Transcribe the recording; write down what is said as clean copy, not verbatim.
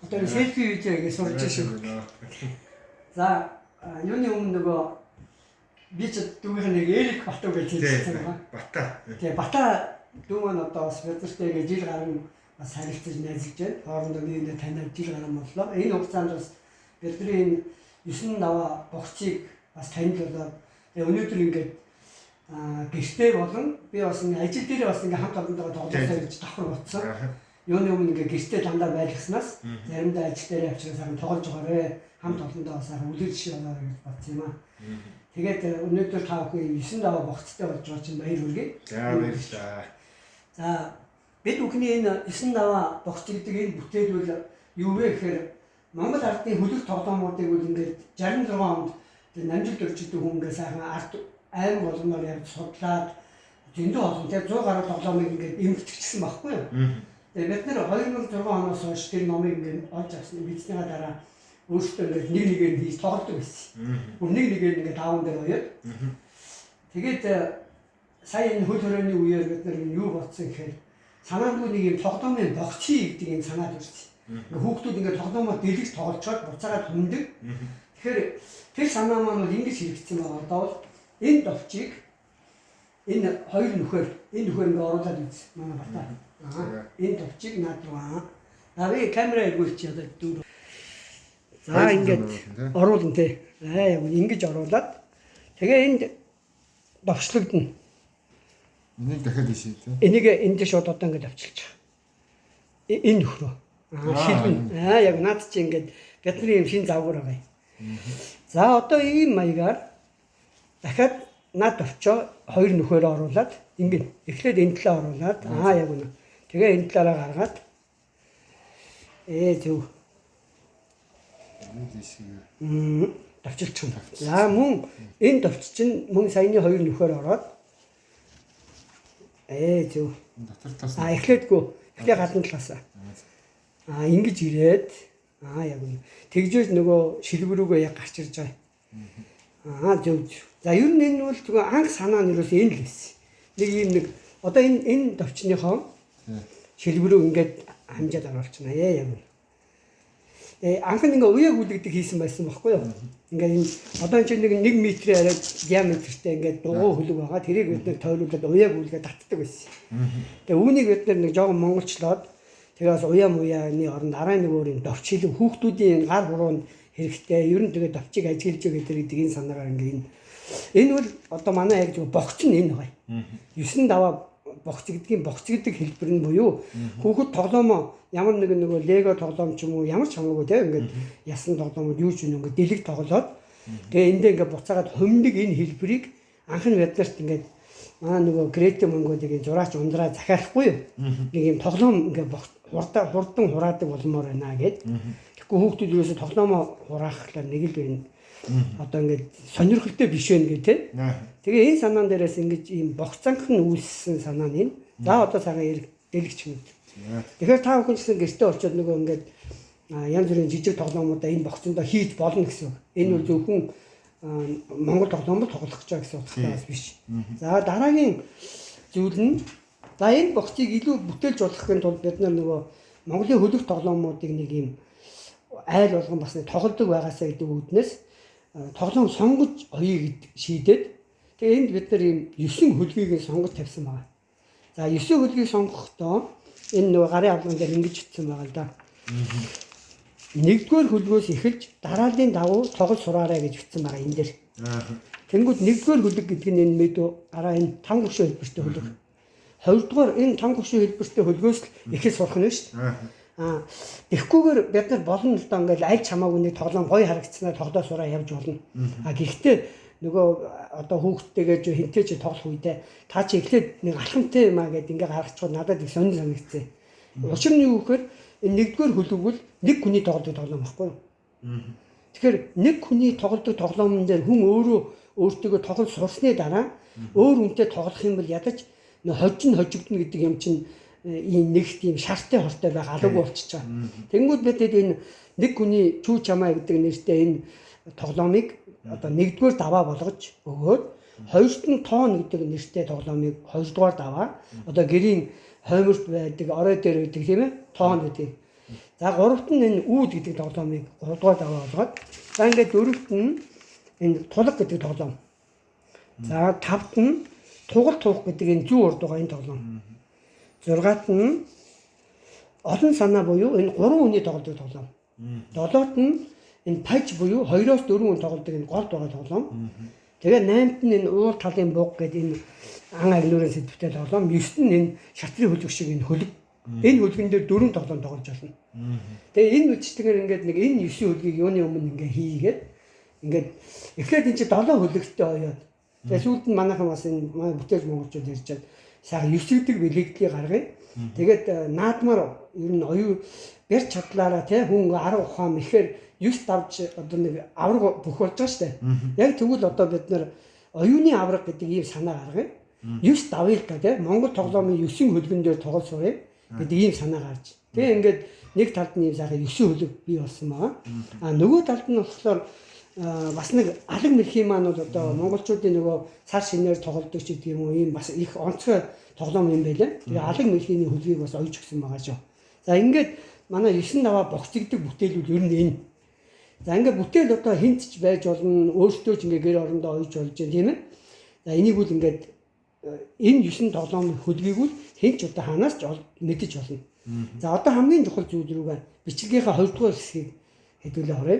Одоо селфи видео гэж сурж шүү. За юуны өмнө нөгөө би ч дүүгийн нэг Эрик Батуу гэж хэлсэн байгаа. Бата. Тэгээ Бата дүү маань одоо бас бидэртэй ингээ жил гарan бас харилцаж найзалж байна. Хоорондоо биеиндээ танил жил гарan боллоо. Энэ хугацаанд бас бидний энэ 9 наваа богцыг бас танил болоод өнөөдөр ингээд гэртээ болон би бас ингээ ажил дээр бас ингээ хамт олондоо тоглоосоо гэж давхар бодсон. Юуны өмнө ингээ гэртээ дандаа байлгаснаас заримдаа ажил дээр авчирсан сайхан тоглож байгаарэ хамт олондоо бас үлгэр жишээ болоо гэж бодсон юм аа. Тэгээд өнөөдөр та бүхэн 9 даваа богцтой болж байгаа чинь баяр хүргэе. За баярлалаа. За бид бүхний энэ 9 даваа богц гэдэг энэ бүтээлбэл юу вэ гэхээр Монгол ардын хөлөг тоглоомуудыг үл ингээд 66 онд намжилт өрчдөг хүн ингээ сайхан ард айн болгоноор яг судлаад зөндөө олон тэг 100 гаруй тоглоомыг ингээд эмгэгчсэн байхгүй юу? Тэгээд бид нэр 2006 оноос хойш тэр номыг ингээд олж авсан бичснийхаа дараа өөртөө ингээд нэг нэгээр хийж тоглодог байсан. Бүр нэг нэгээр ингээд тааван дээр оёод. Тэгээд сая энэ хөл хорионы үеэр бид нар юу бодсон гэхээр санаандгүй нэг юм тоглоомын богцыг гэдэг юм санаад ирсэн. Ингээд хүүхдүүд ингээд тоглоомоо дэлгэж тоглолцоод буцаагаад хүндэг. Тэгэхээр тэр санаа маань бол ингэж хэрэгцсэн байгаа. Одоо бол энэ довчийг энэ хоёр нөхөр ингээд оруулаад үз. Манай Бата. Энэ довчийг наад руу навыг камера өгүүлчих одоо дүүр. За ингээд оруулна тий. Яг ингэж оруулаад тэгээ энд довчлогдно. Энийг дахиад ишээ тий. Энийг энд шууд одоо ингээд авчилж байгаа. Энэ нөхрөө. Шилбэн. Яг наад чи ингээд бидний юм шин завгар байгаа юм. За одоо ийм маягаар дахиад над орчоо хоёр нөхөр оруулаад ингээд эхлээд энэ талаа оруулаад яг үнэ. Тэгээ энэ талаараа гаргаад зөв. Давчилчих юм. За мөн энэ давч чинь мөн саяны хоёр нөхөр ороод зөв. Дотор тас. Эхлээдгүй. Эхлээ гадна талаасаа. Ингэж ирээд яг үнэ. Тэгжээж нөгөө шилбэрүүгөө яг гарч ирж байгаа. Зөв. За ер нь энэ бол зүгээр анх санаа нь юус энэ л байсан. Нэг юм нэг одоо энэ давчныхоо шилбэрүү ингээд хамжаад оруулчихна яг үнэ. Анх нь ингээ уяг үлдэгдэг хийсэн байсан байхгүй юу? Ингээ энэ одоо энэ чинь нэг 1 метрийн арай диаметртэй ингээ дугуй хөлөг байгаа. Тэрийг бид нэг тойруулаад уяг үлгээ татдаг байсан. Тэгээ үүнийг бид нэг жоохон монголчлоод тэгээ бас уяаны оронд арай нэг өөр юм довчлог хүүхдүүдийн гар хуруунд хэрэгтэй. Ер нь тэгээ довчийг ажиглаж байгаа гэдэг энэ санаагаар ингээ энэ бол одоо манай яг зөв богц нь энэ байгаа. 9 даваа богц гэдэг хэлбэр нь буюу хүүхэд тоглоомоо ямар нэг лего тоглоом ч юм уу ямар ч хамаагүй те ингээд ясан тоглоомод юу ч юм ингээд дэлэг тоглоод тэгээ эндээ ингээд буцаагаад хумдаг энэ хэлбэрийг анх нь биднэрт ингээд нөгөө Грете Монголигийн зураач ундраа захиалахгүй юу нэг юм тоглоом ингээд хурдан хураадаг болмоор байна гэд тэгэхгүй хүүхдүүд юусэн тоглоомоо хураахлаар нэг л байна одоо ингээд сонирхолтой биш вэ гэх те тэгээ энэ санаан дээрээс ингээд ийм богцанхан үүссэн санаа нь энэ за одоо цагаан дэлгч юм. Тэгэхээр та бүхэн гэсэн гэртээ очиод нөгөө ингээд янз бүрийн жижиг тоглоомуудаа энэ богцондоо хийж болно гэсэн үг. Энэ бол зөвхөн Монгол тоглоомд тоглох гэж байгаа гэсэн утгатаас биш. За дараагийн зүйл нь за энэ богцыг илүү бүтээлж болгохын тулд бид нөгөө Монголын хөлөг тоглоомуудыг нэг юм айл болгон бас тоглодог байгаасаа гэдэг үүднээс тоглоом сонгож оёо гэд шийдээд тэгээ энд бид нар ийм 9 хөлгийг сонгож тавьсан байна. За 9 хөлгийг сонгохдоо энэ нөгөө гарын авлан дээр ингэж хэлсэн байгаа л да. Нэгдүгээр хөлгөөс эхэлж дараалын дагуу тоглож сураарай гэж хэлсэн байгаа энэ дээр. Тэнгүүд нэгдүгээр хөлөг гэдэг нь энэ мэдүү гараа энэ 5 гүшүү хэлбэртэй хөлөг. Хоёрдугаар энэ 5 гүшүү хэлбэртэй хөлгөөс л ихэл сурах нь шүү дээ. Тэгэхгүйгээр бид нар болно л да ингээл аль ч хамаагүй нэг тоглоом гоё харагдсанаа тоглоо сураа явж болно. Гэхдээ нөгөө одоо хүүхдтэйгээ хинтээ чи тоглох үедээ та чи эхлээд нэг алхамтай юм аа гэд ингээ гаргачихвал надад их сонир санагдсан. Учир нь юу гэхээр энэ нэгдүгээр хөлөг бол нэг хүний тоглодог тоглоом байхгүй юу? Тэгэхээр нэг хүний тоглодог тоглоомн дээр хүн өөртөө тоглож сурсны дараа өөр хүнтэй тоглох юм бол ядаж хожигдно гэдэг юм чинь ийм нэг тийм шарттай хортой байх алуугүй болчихж байгаа. Тэнгүүд бид энэ нэг хүний чүү чамаа гэдэг нэртэй энэ тоглоомыг одоо нэгдүгээр даваа болгож өгөөд хоёрт нь тоон гэдэг нэртэй тоглоомыг хоёрдугаар даваа одоо гэрийн хойморт байдаг орой дээр байдаг тийм ээ тоон гэдэг. За гуравт нь энэ үүд гэдэг тоглоомыг 3 дугаар даваа болгоод за ингээд дөрөвт нь энэ тулга гэдэг тоглоом. За тавт нь тугал туух гэдэг энэ зүүн урд байгаа энэ тоглоом. 6-т нь олон санаа буюу энэ 3 хүний тоглодог тоглоом. 7-т нь энэ паж буюу 2-4 хүн тоглодог энэ голд байгаа тоглоом. Тэгээ 8-т нь энэ уур талын буг гэдэг энэ ан агнуурын сэдвтэй тоглоом. 9-т нь энэ шатрын хөлөг шиг энэ хөлөг. Энэ хөлгөн дээр 4 тоглоом тоглож болно. Тэгээ энэ үдчтэйгээр ингээд нэг энэ 9 хөлгийг юуны өмнө ингээ хийгээд ингээд эхлээд энэ чи 7 хөлөгтэй оёод. Тэгээ сүүлд нь манайхан бас энэ бүтээл монголчууд ярьж чад сайхан 9 гэдэг бэлэгдлийг гаргая. Тэгээд наадмаар ер нь оюу барь чадлаараа тий хүн 10 ухаан ихээр 9 давж одоо нэг авраг бүх болж байгаа шүү дээ. Яг тэгвэл одоо бид нар оюуны авраг гэдэг ийм санаа гаргая. 9 давъя л да тий Монгол тоглоомын 9 хөлгөн дээр тоглож сурах гэдэг ийм санаа гарч. Тэгээ ингээд нэг талд нь ийм сайхан 9 хөлөг бий болсон байгаа. А нөгөө талд нь болохоор бас нэг алаг мэрхийн маань бол одоо монголчуудын нөгөө цар шинээр тоглодог ч гэдэг юм уу ийм бас их онцгой тоглоом юм байлаа. Тэгээ алаг мэрхийн хөлгийг бас ойж өгсөн байгаа шүү. За ингээд манай 9 даваа богцогддог бүтээлүүд ер нь энэ. За ингээд бүтээл одоо хинт ч байж болно, өөртөө ч ингээд гэр орондоо ойж болж байна тийм ээ. За энийг үл ингээд энэ 9 тоглоомын хөлгийг үл хинт ч одоо ханаас ч мэдэж болно. За одоо хамгийн чухал зүйл рүүгээ бичлэгийнхаа 2 дугаар хэсгийг хэдүүлээ оръё.